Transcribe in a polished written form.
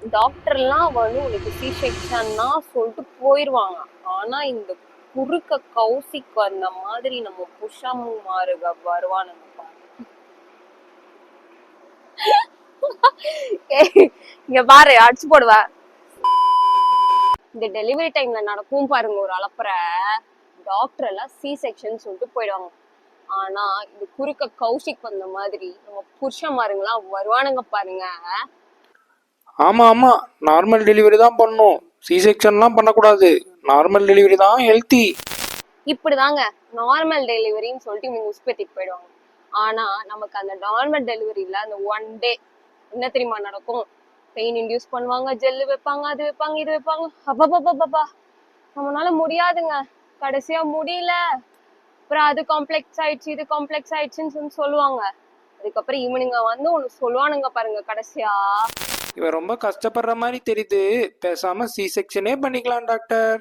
டாக்டர்லாம் வந்து உனக்கு சி செக்ஷன்னா சொல்லிட்டு போயிருவாங்க. ஆனா இந்த குறுக்க கௌசிக்கு அந்த மாதிரி நம்ம புஷம்மாருக வருவானுங்க பாரு. இங்க பாரு அடிச்சு போடுவ. இந்த டெலிவரி டைம்ல நடக்கும் பாருங்க ஒரு அலப்பற. டாக்டர் எல்லாம் சி செக்ஷன் சொல்லிட்டு போயிடுவாங்க. ஆனா இது குறுக்க கௌஷிக் வந்த மாதிரி நம்ம புருஷன்மாருங்களாம் வருவானுங்க பாருங்க. ஆமா ஆமா, நார்மல் டெலிவரி தான் பண்ணும், சி செக்ஷன்லாம் பண்ணக்கூடாது. நார்மல் டெலிவரி தான் ஹெல்த்தி. இப்படிதாங்க நார்மல் டெலிவரின்னு சொல்லிட்டு இவங்க உஸ்பெத்திட்டு போயிடுவாங்க. ஆனா நமக்கு அந்த நார்மல் டெலிவரியில அந்த ஒன் டே என்ன தெரியுமா நடக்கும்? பெயின் இன்டியூஸ் பண்ணுவாங்க, ஜெல்லு வைப்பாங்க, அது வைப்பாங்க, இது வைப்பாங்க. அப்பப்பா நம்மளால முடியாதுங்க. கடைசியா முடியல, அப்புறம் அது காம்ப்ளெக்ஸ் ஆயிடுச்சு, இது காம்ப்ளெக்ஸ் ஆயிடுச்சுன்னு சொல்லுவாங்க. அதுக்கப்புறம் இவனுங்க வந்து ஒண்ணு சொல்லுவானுங்க பாருங்க கடைசியா. இவன் ரொம்ப கஷ்டப்படுற மாதிரி தெரியுது, பேசாம சி செக்ஷனே பண்ணிக்கலாம் டாக்டர்.